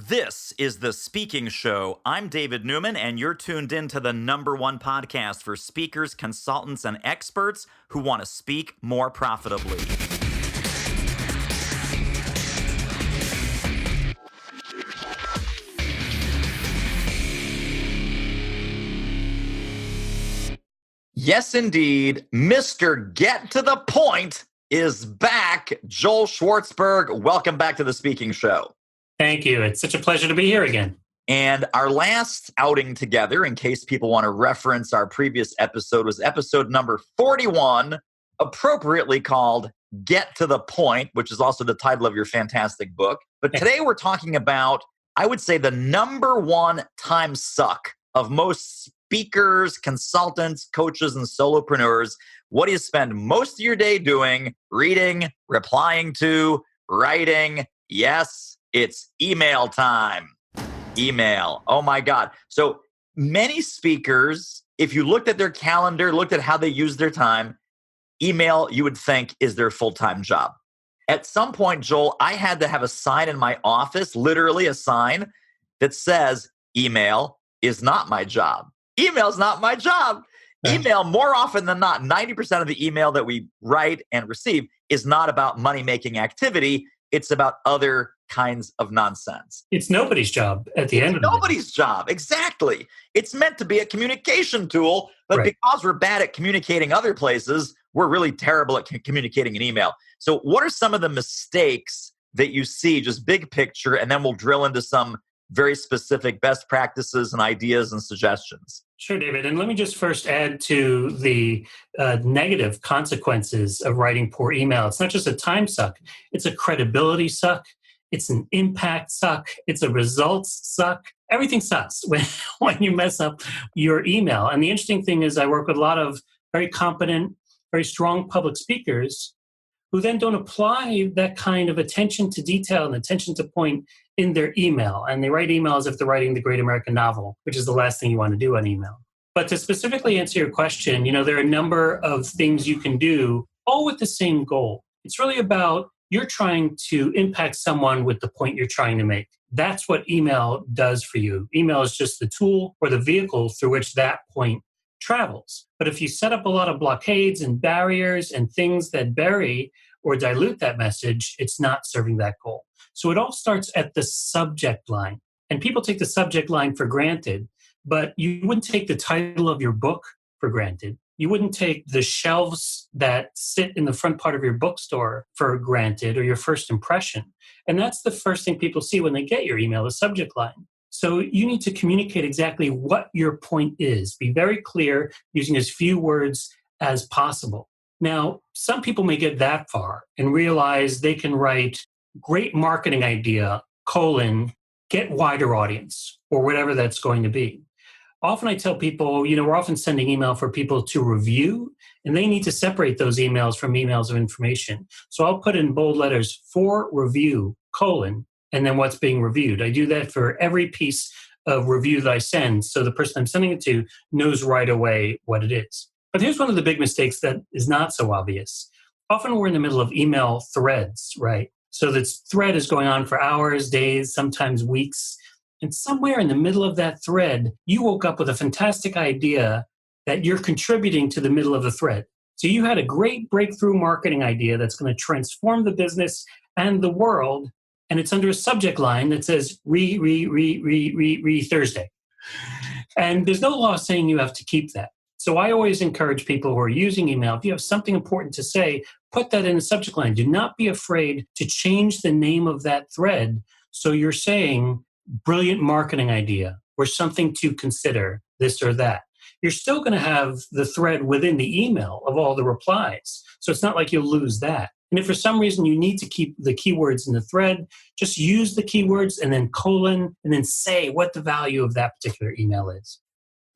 This is The Speaking Show. I'm David Newman, and you're tuned in to the #1 podcast for speakers, consultants, and experts who want to speak more profitably. Yes, indeed. Mr. Get to the Point is back. Joel Schwartzberg, welcome back to The Speaking Show. Thank you. It's such a pleasure to be here again. And our last outing together, in case people want to reference our previous episode, was episode number 41, appropriately called Get to the Point, which is also the title of your fantastic book. But today we're talking about, I would say, the #1 time suck of most speakers, consultants, coaches, and solopreneurs. What do you spend most of your day doing? Reading, replying to, writing? Yes. It's email time. Email. Oh my God. So many speakers, if you looked at their calendar, looked at how they use their time, email, you would think, is their full-time job. At some point, Joel, I had to have a sign in my office, literally a sign that says, email is not my job. Email is not my job. Email, more often than not, 90% of the email that we write and receive is not about money-making activity. It's about other kinds of nonsense. It's nobody's job at the end of the day. Nobody's job, exactly. It's meant to be a communication tool, but because we're bad at communicating other places, we're really terrible at communicating an email. So what are some of the mistakes that you see, just big picture, and then we'll drill into some very specific best practices and ideas and suggestions? Sure, David. And let me just first add to the negative consequences of writing poor email. It's not just a time suck. It's a credibility suck. It's an impact suck. It's a results suck. Everything sucks when you mess up your email. And the interesting thing is I work with a lot of very competent, very strong public speakers who then don't apply that kind of attention to detail and attention to point in their email. And they write email as if they're writing the great American novel, which is the last thing you want to do on email. But to specifically answer your question, there are a number of things you can do, all with the same goal. It's really about you're trying to impact someone with the point you're trying to make. That's what email does for you. Email is just the tool or the vehicle through which that point travels. But if you set up a lot of blockades and barriers and things that bury or dilute that message, it's not serving that goal. So it all starts at the subject line. And people take the subject line for granted, but you wouldn't take the title of your book for granted. You wouldn't take the shelves that sit in the front part of your bookstore for granted or your first impression. And that's the first thing people see when they get your email, the subject line. So you need to communicate exactly what your point is. Be very clear, using as few words as possible. Now, some people may get that far and realize they can write great marketing idea, get wider audience, or whatever that's going to be. Often I tell people, we're often sending email for people to review, and they need to separate those emails from emails of information. So I'll put in bold letters, for review, and then what's being reviewed. I do that for every piece of review that I send, so the person I'm sending it to knows right away what it is. But here's one of the big mistakes that is not so obvious. Often we're in the middle of email threads, right? So this thread is going on for hours, days, sometimes weeks. And somewhere in the middle of that thread, you woke up with a fantastic idea that you're contributing to the middle of the thread. So you had a great breakthrough marketing idea that's going to transform the business and the world. And it's under a subject line that says, Thursday. And there's no law saying you have to keep that. So I always encourage people who are using email, if you have something important to say, put that in the subject line. Do not be afraid to change the name of that thread. So you're saying brilliant marketing idea or something to consider, this or that. You're still going to have the thread within the email of all the replies. So it's not like you'll lose that. And if for some reason you need to keep the keywords in the thread, just use the keywords and then and then say what the value of that particular email is.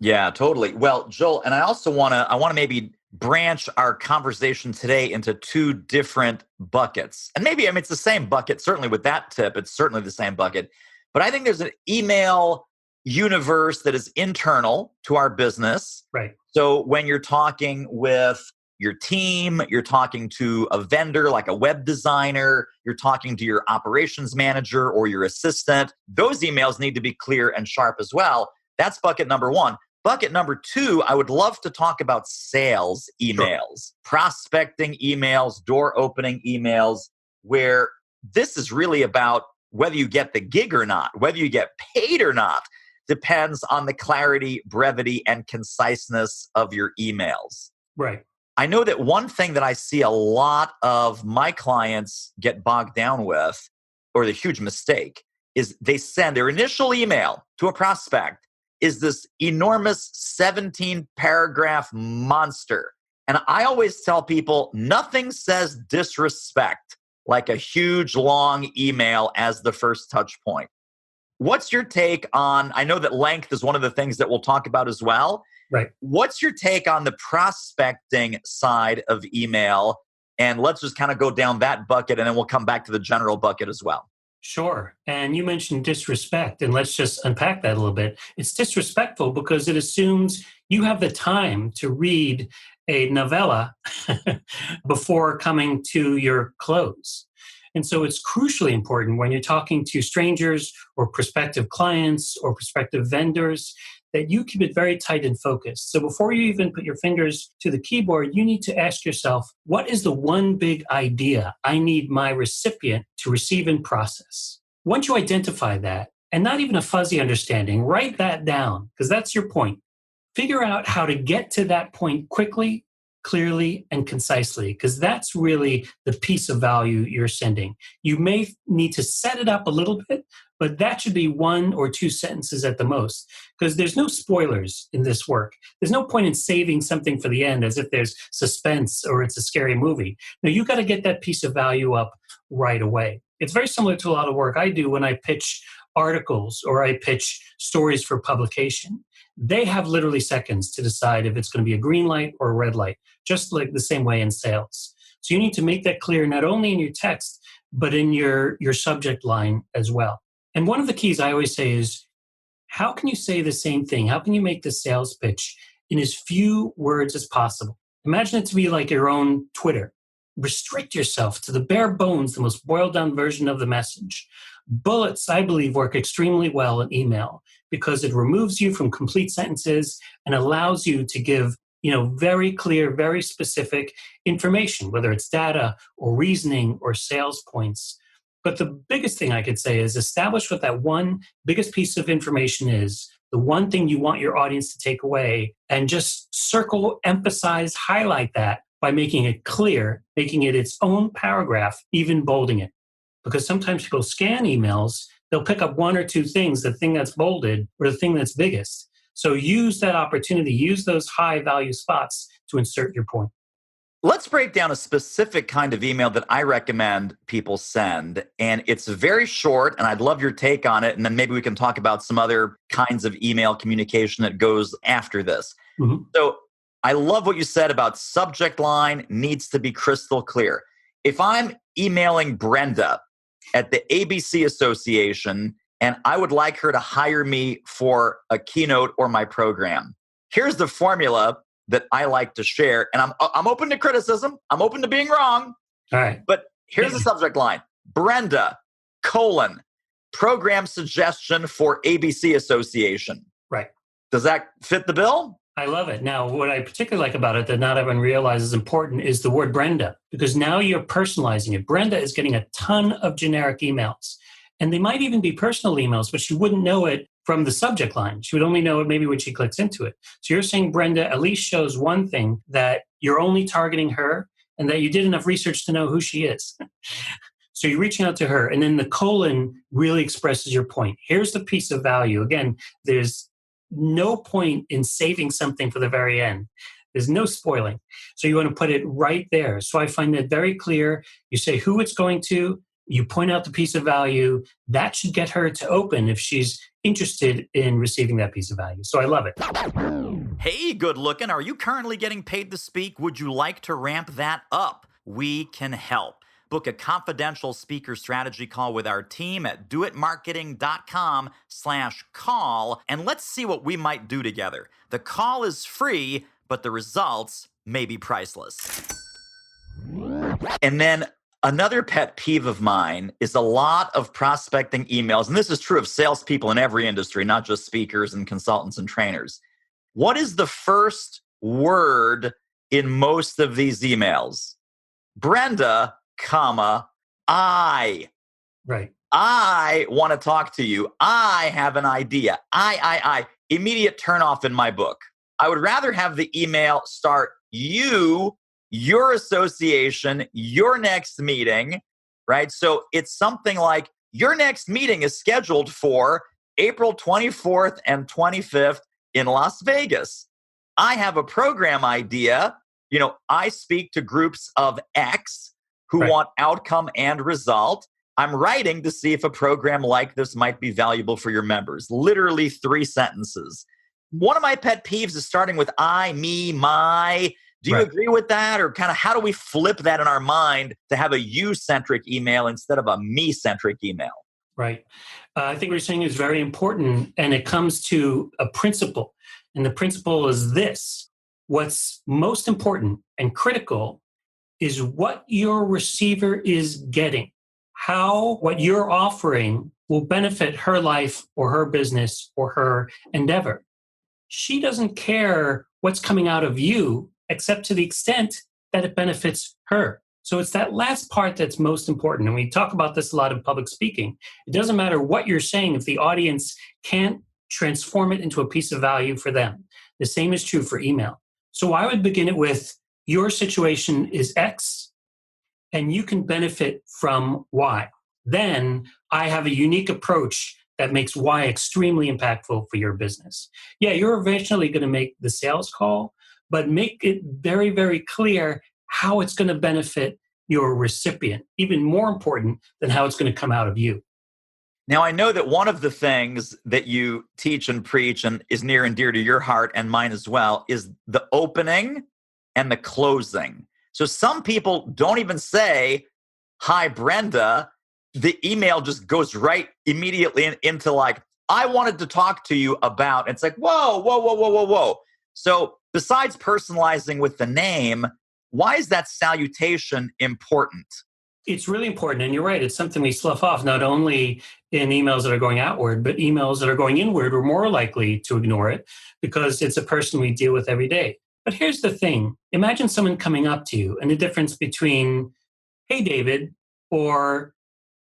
Yeah, totally. Well, Joel, and I also want to maybe branch our conversation today into two different buckets. And maybe, it's the same bucket. Certainly with that tip, it's certainly the same bucket. But I think there's an email universe that is internal to our business. Right. So when you're talking with your team, you're talking to a vendor like a web designer, you're talking to your operations manager or your assistant. Those emails need to be clear and sharp as well. That's bucket number one. Bucket number two, I would love to talk about sales emails, prospecting emails, door opening emails, where this is really about whether you get the gig or not, whether you get paid or not, depends on the clarity, brevity, and conciseness of your emails. Right. I know that one thing that I see a lot of my clients get bogged down with, or the huge mistake, is they send their initial email to a prospect is this enormous 17-paragraph monster. And I always tell people nothing says disrespect like a huge, long email as the first touch point. What's your take on, I know that length is one of the things that we'll talk about as well. Right. What's your take on the prospecting side of email? And let's just kind of go down that bucket and then we'll come back to the general bucket as well. Sure. And you mentioned disrespect, and let's just unpack that a little bit. It's disrespectful because it assumes you have the time to read a novella before coming to your close. And so it's crucially important when you're talking to strangers or prospective clients or prospective vendors that you keep it very tight and focused. So before you even put your fingers to the keyboard, you need to ask yourself, what is the one big idea I need my recipient to receive and process? Once you identify that, and not even a fuzzy understanding, write that down, because that's your point. Figure out how to get to that point quickly, clearly, and concisely, because that's really the piece of value you're sending. You may need to set it up a little bit, but that should be 1 or 2 sentences at the most, because there's no spoilers in this work. There's no point in saving something for the end as if there's suspense or it's a scary movie. No, you got to get that piece of value up right away. It's very similar to a lot of work I do when I pitch articles or I pitch stories for publication. They have literally seconds to decide if it's going to be a green light or a red light, just like the same way in sales. So you need to make that clear, not only in your text, but in your subject line as well. And one of the keys I always say is, how can you say the same thing? How can you make the sales pitch in as few words as possible? Imagine it to be like your own Twitter. Restrict yourself to the bare bones, the most boiled down version of the message. Bullets, I believe, work extremely well in email because it removes you from complete sentences and allows you to give, very clear, very specific information, whether it's data or reasoning or sales points. But the biggest thing I could say is establish what that one biggest piece of information is, the one thing you want your audience to take away, and just circle, emphasize, highlight that by making it clear, making it its own paragraph, even bolding it. Because sometimes people scan emails, they'll pick up 1 or 2 things, the thing that's bolded or the thing that's biggest. So use that opportunity, use those high value spots to insert your point. Let's break down a specific kind of email that I recommend people send. And it's very short, and I'd love your take on it. And then maybe we can talk about some other kinds of email communication that goes after this. Mm-hmm. So I love what you said about subject line needs to be crystal clear. If I'm emailing Brenda at the ABC Association and I would like her to hire me for a keynote or my program, here's the formula that I like to share. And I'm open to criticism. I'm open to being wrong. All right. But here's the subject line. Brenda, program suggestion for ABC Association. Right. Does that fit the bill? I love it. Now, what I particularly like about it that not everyone realizes is important is the word Brenda, because now you're personalizing it. Brenda is getting a ton of generic emails, and they might even be personal emails, but she wouldn't know it from the subject line. She would only know it maybe when she clicks into it. So you're saying Brenda at least shows one thing, that you're only targeting her and that you did enough research to know who she is. So you're reaching out to her, and then the colon really expresses your point. Here's the piece of value. Again, there's no point in saving something for the very end. There's no spoiling. So you want to put it right there. So I find that very clear. You say who it's going to, you point out the piece of value. That should get her to open if she's interested in receiving that piece of value. So I love it. Hey, good looking. Are you currently getting paid to speak? Would you like to ramp that up? We can help. Book a confidential speaker strategy call with our team at doitmarketing.com/call, and let's see what we might do together. The call is free, but the results may be priceless. And then another pet peeve of mine is a lot of prospecting emails, and this is true of salespeople in every industry, not just speakers and consultants and trainers. What is the first word in most of these emails? Brenda, comma, I. Right. I want to talk to you. I have an idea. I. Immediate turnoff in my book. I would rather have the email start you, your association, your next meeting, right? So it's something like your next meeting is scheduled for April 24th and 25th in Las Vegas. I have a program idea. I speak to groups of X who want outcome and result. I'm writing to see if a program like this might be valuable for your members. Literally 3 sentences. One of my pet peeves is starting with I, me, my. Do you agree with that? Or kind of how do we flip that in our mind to have a you-centric email instead of a me-centric email? Right. I think what you're saying is very important, and it comes to a principle. And the principle is this. What's most important and critical is what your receiver is getting. How what you're offering will benefit her life or her business or her endeavor. She doesn't care what's coming out of you, except to the extent that it benefits her. So it's that last part that's most important. And we talk about this a lot in public speaking. It doesn't matter what you're saying if the audience can't transform it into a piece of value for them. The same is true for email. So I would begin it with, your situation is X, and you can benefit from Y. Then I have a unique approach that makes Y extremely impactful for your business. Yeah, you're eventually going to make the sales call, but make it very, very clear how it's going to benefit your recipient, even more important than how it's going to come out of you. Now, I know that one of the things that you teach and preach and is near and dear to your heart and mine as well is the opening and the closing. So some people don't even say, hi, Brenda. The email just goes right immediately into like, I wanted to talk to you about, it's like, whoa. So besides personalizing with the name, why is that salutation important? It's really important. And you're right. It's something we slough off, not only in emails that are going outward, but emails that are going inward. We're more likely to ignore it because it's a person we deal with every day. But here's the thing. Imagine someone coming up to you and the difference between, hey, David, or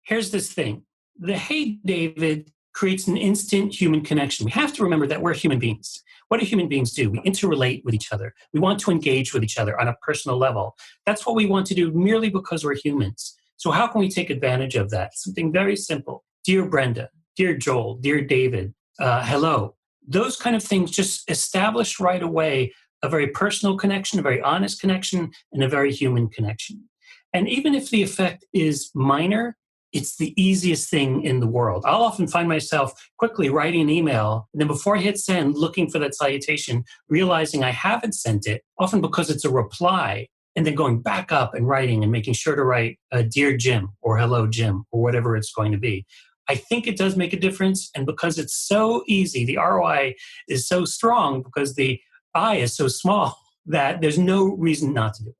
here's this thing. The hey, David creates an instant human connection. We have to remember that we're human beings. What do human beings do? We interrelate with each other. We want to engage with each other on a personal level. That's what we want to do merely because we're humans. So how can we take advantage of that? Something very simple. Dear Brenda, dear Joel, dear David, hello. Those kind of things just establish right away a very personal connection, a very honest connection, and a very human connection. And even if the effect is minor, it's the easiest thing in the world. I'll often find myself quickly writing an email, and then before I hit send, looking for that salutation, realizing I haven't sent it, often because it's a reply, and then going back up and writing and making sure to write, Dear Jim, or Hello Jim, or whatever it's going to be. I think it does make a difference, and because it's so easy, the ROI is so strong because the I is so small that there's no reason not to do it.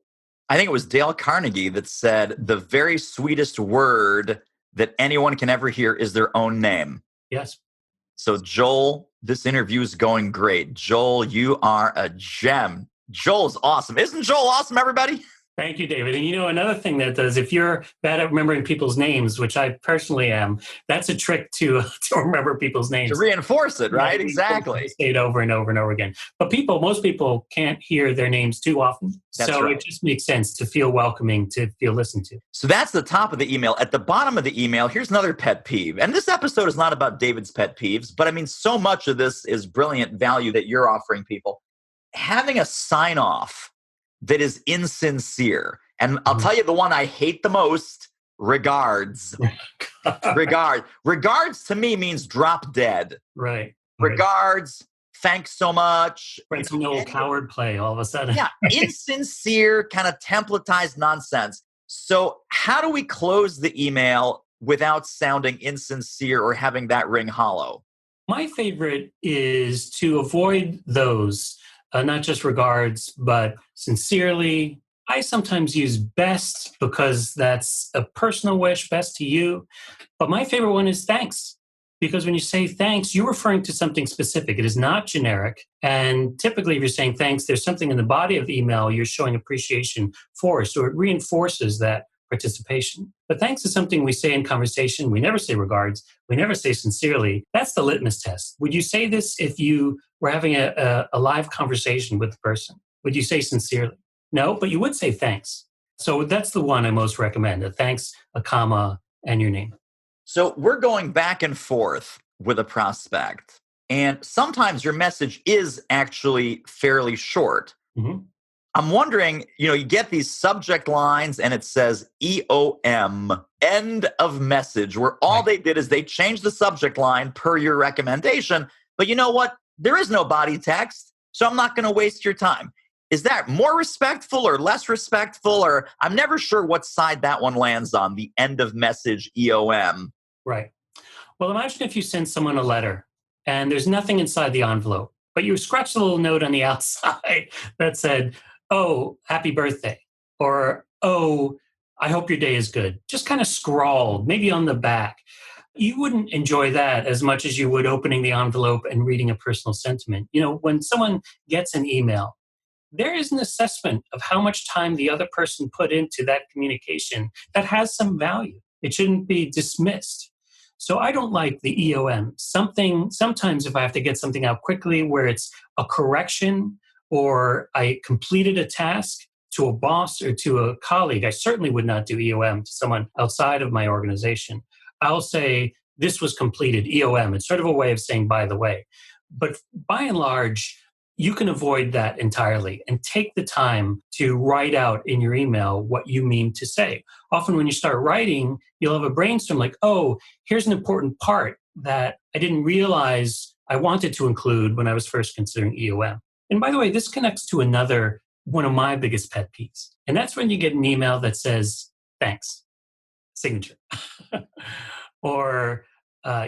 I think it was Dale Carnegie that said the very sweetest word that anyone can ever hear is their own name. Yes. So Joel, this interview is going great. Joel, you are a gem. Joel's awesome. Isn't Joel awesome, everybody? Thank you, David. And another thing that does, if you're bad at remembering people's names, which I personally am, that's a trick to remember people's names. To reinforce it, right? Exactly. Say it over and over and over again. But most people can't hear their names too often. That's so right. It just makes sense to feel welcoming, to feel listened to. So that's the top of the email. At the bottom of the email, here's another pet peeve. And this episode is not about David's pet peeves, but I mean, so much of this is brilliant value that you're offering people. Having a sign off that is insincere. And I'll tell you the one I hate the most, regards. Regards to me means drop dead. Right. Regards, thanks so much. It's an old coward play all of a sudden. Yeah, insincere, kind of templatized nonsense. So how do we close the email without sounding insincere or having that ring hollow? My favorite is to avoid those not just regards, but sincerely. I sometimes use best because that's a personal wish, best to you. But my favorite one is thanks. Because when you say thanks, you're referring to something specific. It is not generic. And typically, if you're saying thanks, there's something in the body of the email you're showing appreciation for. So it reinforces that participation. But thanks is something we say in conversation. We never say regards. We never say sincerely. That's the litmus test. Would you say this if you were having a live conversation with the person? Would you say sincerely? No, but you would say thanks. So that's the one I most recommend, a thanks, a comma, and your name. So we're going back and forth with a prospect. And sometimes your message is actually fairly short. Mm-hmm. I'm wondering, you get these subject lines and it says EOM, end of message, where all they did is they changed the subject line per your recommendation. But you know what? There is no body text, so I'm not going to waste your time. Is that more respectful or less respectful? Or I'm never sure what side that one lands on, the end of message EOM. Right. Well, imagine if you send someone a letter and there's nothing inside the envelope, but you scratched a little note on the outside that said, "Oh, happy birthday," or "Oh, I hope your day is good." Just kind of scrawled, maybe on the back. You wouldn't enjoy that as much as you would opening the envelope and reading a personal sentiment. When someone gets an email, there is an assessment of how much time the other person put into that communication that has some value. It shouldn't be dismissed. So I don't like the EOM. Sometimes if I have to get something out quickly where it's a correction or I completed a task to a boss or to a colleague, I certainly would not do EOM to someone outside of my organization. I'll say, "This was completed," EOM. It's sort of a way of saying, "by the way." But by and large, you can avoid that entirely and take the time to write out in your email what you mean to say. Often when you start writing, you'll have a brainstorm like, "Oh, here's an important part that I didn't realize I wanted to include when I was first considering EOM." And by the way, this connects to another one of my biggest pet peeves. And that's when you get an email that says, "Thanks," signature, or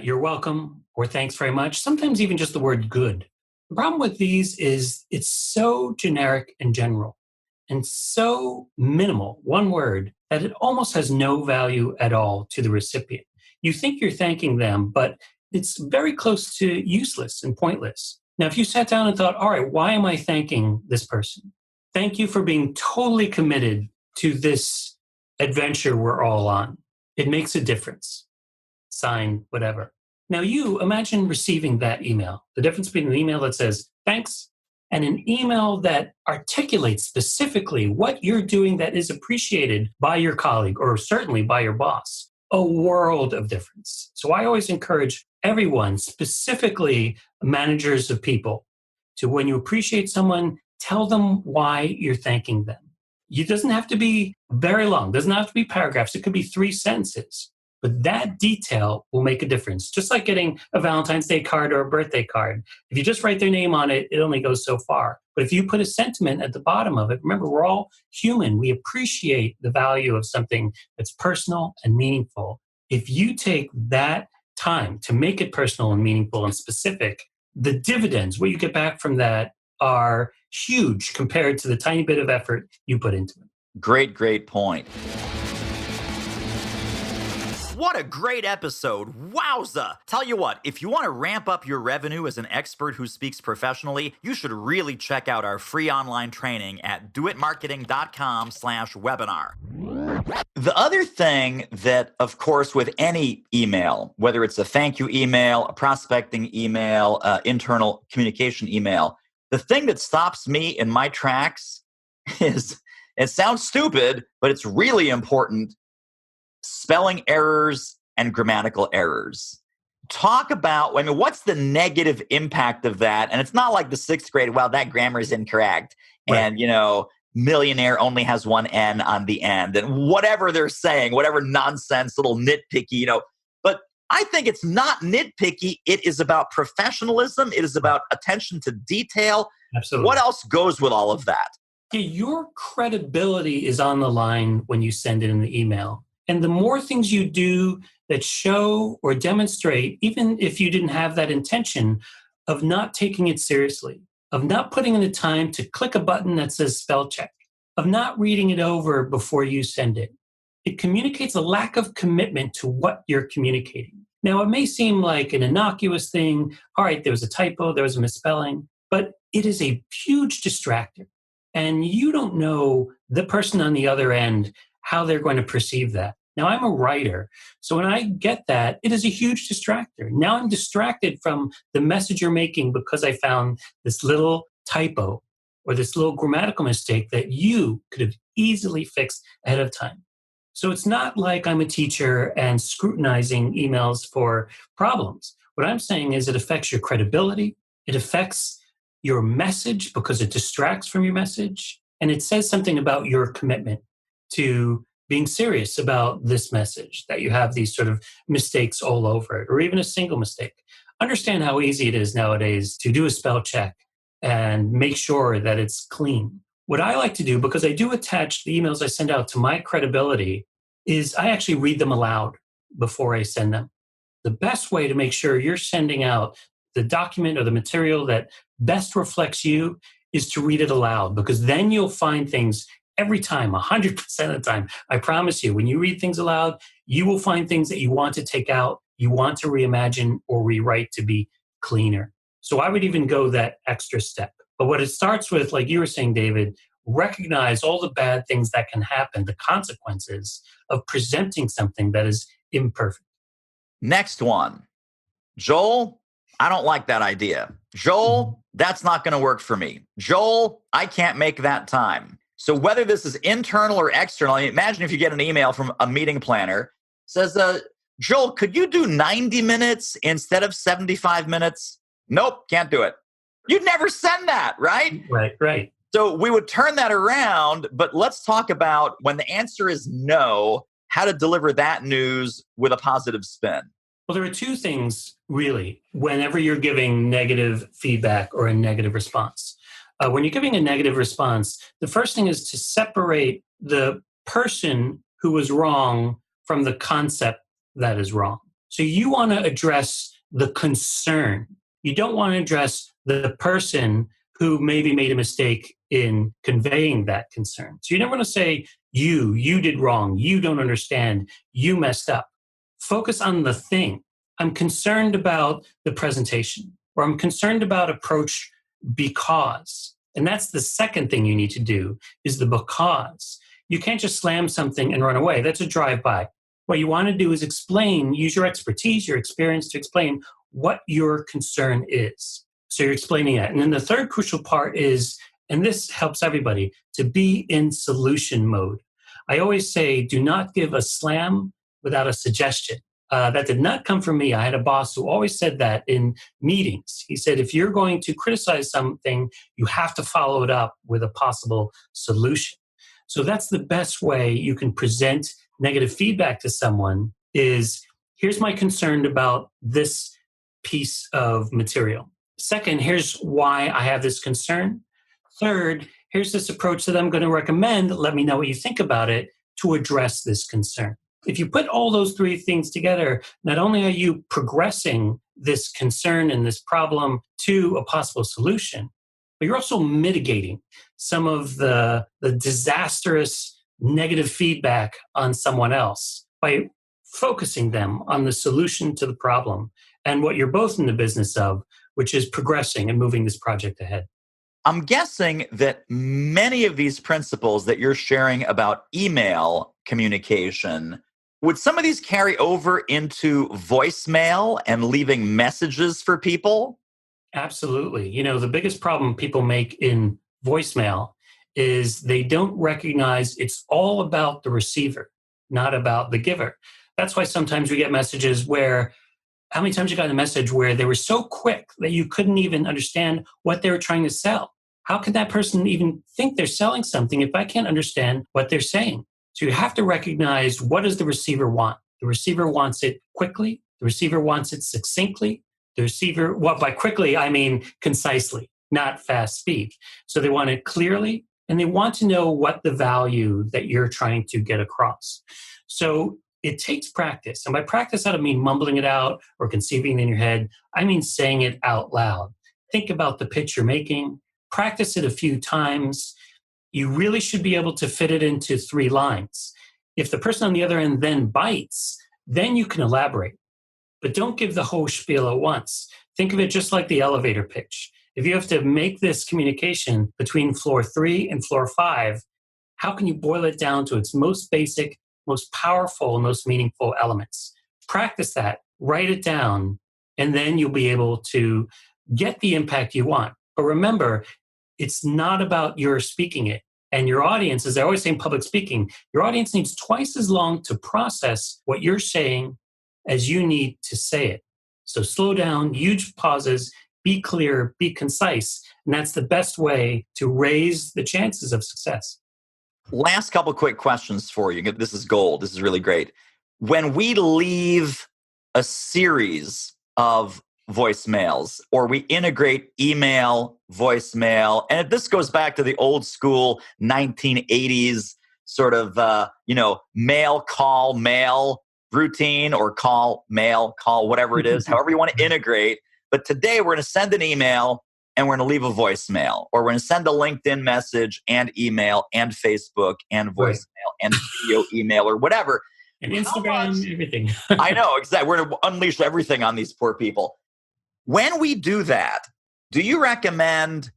"You're welcome," or "Thanks very much." Sometimes even just the word "good." The problem with these is it's so generic and general and so minimal, one word, that it almost has no value at all to the recipient. You think you're thanking them, but it's very close to useless and pointless. Now, if you sat down and thought, all right, why am I thanking this person? Thank you for being totally committed to this adventure we're all on. It makes a difference. Sign, whatever. Now you imagine receiving that email, the difference between an email that says thanks and an email that articulates specifically what you're doing that is appreciated by your colleague or certainly by your boss. A world of difference. So I always encourage everyone, specifically managers of people, to when you appreciate someone, tell them why you're thanking them. It doesn't have to be very long. It doesn't have to be paragraphs. It could be 3 sentences. But that detail will make a difference. Just like getting a Valentine's Day card or a birthday card. If you just write their name on it, it only goes so far. But if you put a sentiment at the bottom of it, remember, we're all human. We appreciate the value of something that's personal and meaningful. If you take that time to make it personal and meaningful and specific, the dividends, what you get back from that, are huge compared to the tiny bit of effort you put into it. Great point. What a great episode. Wowza. Tell you what, if you want to ramp up your revenue as an expert who speaks professionally, you should really check out our free online training at doitmarketing.com/webinar. The other thing that, of course, with any email, whether it's a thank you email, a prospecting email, internal communication email, the thing that stops me in my tracks is, it sounds stupid, but it's really important, spelling errors and grammatical errors. Talk about, what's the negative impact of that? And it's not like the 6th grade, well, that grammar is incorrect. Right. And, millionaire only has one N on the end. And whatever they're saying, whatever nonsense, little nitpicky, But I think it's not nitpicky. It is about professionalism. It is about attention to detail. Absolutely. What else goes with all of that? Yeah, your credibility is on the line when you send it in the email. And the more things you do that show or demonstrate, even if you didn't have that intention of not taking it seriously, of not putting in the time to click a button that says spell check, of not reading it over before you send it. It communicates a lack of commitment to what you're communicating. Now, it may seem like an innocuous thing. All right, there was a typo, there was a misspelling, but it is a huge distractor. And you don't know the person on the other end, how they're going to perceive that. Now, I'm a writer, so when I get that, it is a huge distractor. Now I'm distracted from the message you're making because I found this little typo or this little grammatical mistake that you could have easily fixed ahead of time. So it's not like I'm a teacher and scrutinizing emails for problems. What I'm saying is it affects your credibility, it affects your message because it distracts from your message, and it says something about your commitment to being serious about this message, that you have these sort of mistakes all over it, or even a single mistake. Understand how easy it is nowadays to do a spell check and make sure that it's clean. What I like to do, because I do attach the emails I send out to my credibility, is I actually read them aloud before I send them. The best way to make sure you're sending out the document or the material that best reflects you is to read it aloud, because then you'll find things every time, 100% of the time. I promise you, when you read things aloud, you will find things that you want to take out, you want to reimagine or rewrite to be cleaner. So I would even go that extra step. But what it starts with, like you were saying, David, recognize all the bad things that can happen, the consequences of presenting something that is imperfect. Next one. Joel, I don't like that idea. Joel, that's not going to work for me. Joel, I can't make that time. So whether this is internal or external, imagine if you get an email from a meeting planner, says, Joel, could you do 90 minutes instead of 75 minutes? Nope, can't do it. You'd never send that, right? Right. So we would turn that around, but let's talk about when the answer is no, how to deliver that news with a positive spin. Well, there are two things, really, whenever you're giving negative feedback or a negative response. When you're giving a negative response, the first thing is to separate the person who was wrong from the concept that is wrong. So you want to address the concern. You don't want to address the person who maybe made a mistake in conveying that concern. So you never want to say, you did wrong, you don't understand, you messed up. Focus on the thing. I'm concerned about the presentation, or I'm concerned about approach because. And that's the second thing you need to do, is the because. You can't just slam something and run away. That's a drive-by. What you want to do is explain, use your expertise, your experience to explain what your concern is. So you're explaining that. And then the third crucial part is, and this helps everybody, to be in solution mode. I always say, do not give a slam without a suggestion. That did not come from me. I had a boss who always said that in meetings. He said, if you're going to criticize something, you have to follow it up with a possible solution. So that's the best way you can present negative feedback to someone is, here's my concern about this piece of material. Second, here's why I have this concern. Third, here's this approach that I'm going to recommend. Let me know what you think about it to address this concern. If you put all those three things together, not only are you progressing this concern and this problem to a possible solution, but you're also mitigating some of the disastrous negative feedback on someone else by focusing them on the solution to the problem and what you're both in the business of, which is progressing and moving this project ahead. I'm guessing that many of these principles that you're sharing about email communication, would some of these carry over into voicemail and leaving messages for people? Absolutely. You know, the biggest problem people make in voicemail is they don't recognize it's all about the receiver, not about the giver. That's why sometimes we get messages where, how many times you got a message where they were so quick that you couldn't even understand what they were trying to sell? How can that person even think they're selling something if I can't understand what they're saying? So you have to recognize, what does the receiver want? The receiver wants it quickly. The receiver wants it succinctly. The receiver, well, by quickly, I mean concisely, not fast speak. So they want it clearly, and they want to know what the value that you're trying to get across. So it takes practice. And by practice, I don't mean mumbling it out or conceiving it in your head. I mean saying it out loud. think about the pitch you're making, practice it a few times. You really should be able to fit it into 3 lines. If the person on the other end then bites, then you can elaborate. But don't give the whole spiel at once. Think of it just like the elevator pitch. If you have to make this communication between floor 3 and floor 5, how can you boil it down to its most basic, most powerful, most meaningful elements? Practice that, write it down, and then you'll be able to get the impact you want. But remember, it's not about your speaking it. And your audience, as I always say in public speaking, your audience needs twice as long to process what you're saying as you need to say it. So slow down, huge pauses, be clear, be concise. And that's the best way to raise the chances of success. Last couple quick questions for you. This is gold. This is really great. When we leave a series of voicemails or we integrate email, voicemail, and this goes back to the old school 1980s sort of, mail, call, mail routine or call, mail, call, whatever it is, however you want to integrate. But today we're going to send an email and we're going to leave a voicemail, or we're going to send a LinkedIn message and email and Facebook and voicemail and video email or whatever. And Instagram, everything. I know, exactly. We're going to unleash everything on these poor people. When we do that, do you recommend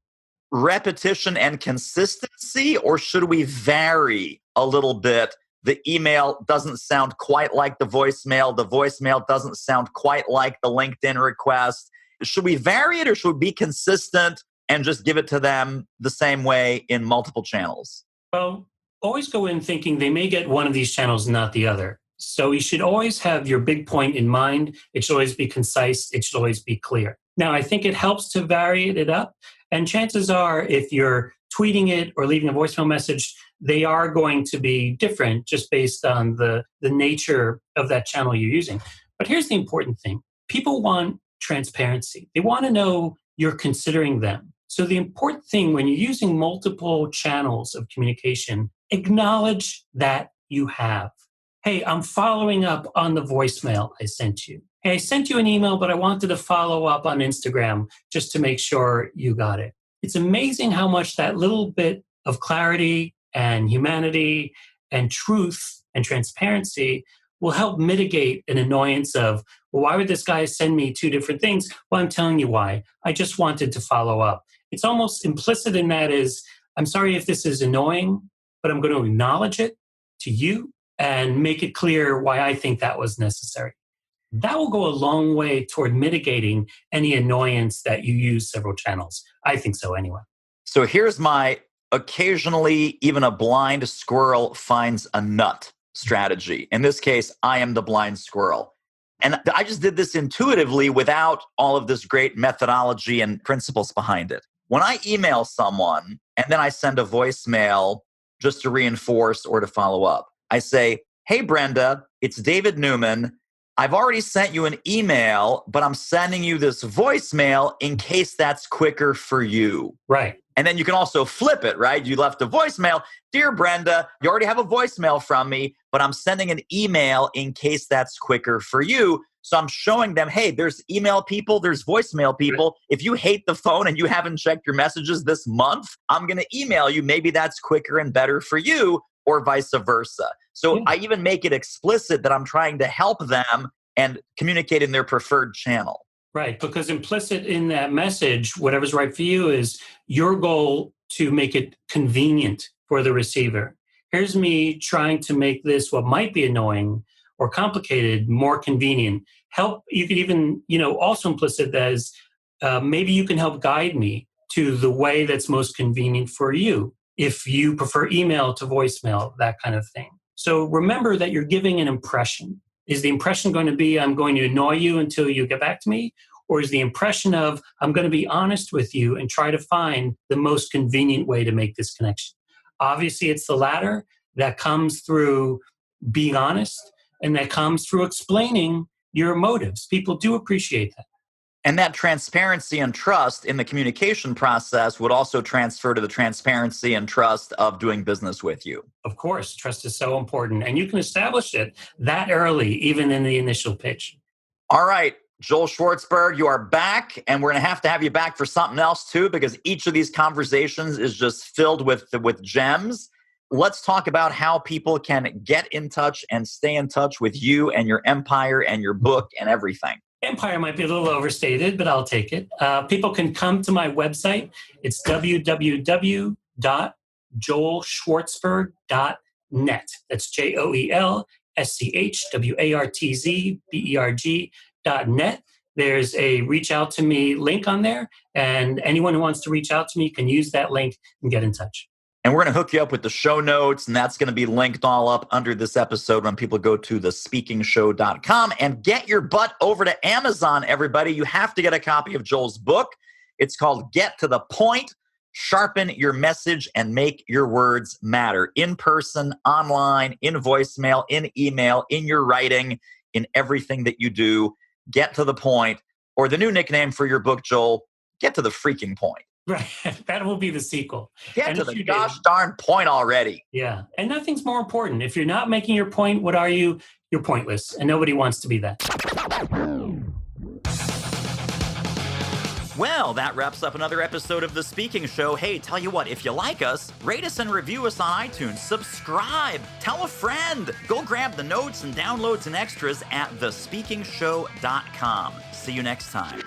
repetition and consistency, or should we vary a little bit? The email doesn't sound quite like the voicemail. The voicemail doesn't sound quite like the LinkedIn request. Should we vary it, or should we be consistent and just give it to them the same way in multiple channels? Well, always go in thinking they may get one of these channels, not the other. So you should always have your big point in mind. It should always be concise. It should always be clear. Now, I think it helps to vary it up. And chances are, if you're tweeting it or leaving a voicemail message, they are going to be different just based on the nature of that channel you're using. But here's the important thing. People want transparency. They want to know you're considering them. So the important thing when you're using multiple channels of communication, acknowledge that you have. Hey, I'm following up on the voicemail I sent you. Hey, I sent you an email, but I wanted to follow up on Instagram just to make sure you got it. It's amazing how much that little bit of clarity and humanity and truth and transparency will help mitigate an annoyance of, well, why would this guy send me 2 different things? Well, I'm telling you why. I just wanted to follow up. It's almost implicit in that is, I'm sorry if this is annoying, but I'm going to acknowledge it to you and make it clear why I think that was necessary. That will go a long way toward mitigating any annoyance that you use several channels. I think so anyway. So here's my occasionally even a blind squirrel finds a nut strategy. In this case, I am the blind squirrel. And I just did this intuitively without all of this great methodology and principles behind it. When I email someone and then I send a voicemail just to reinforce or to follow up, I say, hey, Brenda, it's David Newman. I've already sent you an email, but I'm sending you this voicemail in case that's quicker for you. Right. And then you can also flip it, right? You left a voicemail. Dear Brenda, you already have a voicemail from me, but I'm sending an email in case that's quicker for you. So I'm showing them, hey, there's email people, there's voicemail people. If you hate the phone and you haven't checked your messages this month, I'm going to email you. Maybe that's quicker and better for you, or vice versa. So I even make it explicit that I'm trying to help them and communicate in their preferred channel. Right, because implicit in that message, whatever's right for you, is your goal to make it convenient for the receiver. Here's me trying to make this, what might be annoying or complicated, more convenient. You could even, also implicit as maybe you can help guide me to the way that's most convenient for you. If you prefer email to voicemail, that kind of thing. So remember that you're giving an impression. Is the impression going to be, I'm going to annoy you until you get back to me? Or is the impression of, I'm going to be honest with you and try to find the most convenient way to make this connection? Obviously, it's the latter that comes through being honest, and that comes through explaining your motives. People do appreciate that. And that transparency and trust in the communication process would also transfer to the transparency and trust of doing business with you. Of course, trust is so important. And you can establish it that early, even in the initial pitch. All right. Joel Schwartzberg, you are back, and we're going to have you back for something else too, because each of these conversations is just filled with gems. Let's talk about how people can get in touch and stay in touch with you and your empire and your book and everything. Empire might be a little overstated, but I'll take it. People can come to my website. It's www.joelschwartzberg.net. That's JoelSchwartzberg.net. There's a reach out to me link on there, and anyone who wants to reach out to me can use that link and get in touch. And we're going to hook you up with the show notes, and that's going to be linked all up under this episode when people go to thespeakingshow.com. And get your butt over to Amazon, everybody. You have to get a copy of Joel's book. It's called Get to the Point, Sharpen Your Message and Make Your Words Matter. In person, online, in voicemail, in email, in your writing, in everything that you do. Get to the point. Or the new nickname for your book, Joel, Get to the Freaking Point. Right. That will be the sequel. Get to the gosh darn point already. Yeah. And nothing's more important. If you're not making your point, what are you? You're pointless. And nobody wants to be that. Well, that wraps up another episode of The Speaking Show. Hey, tell you what, if you like us, rate us and review us on iTunes. Subscribe. Tell a friend. Go grab the notes and downloads and extras at thespeakingshow.com. See you next time.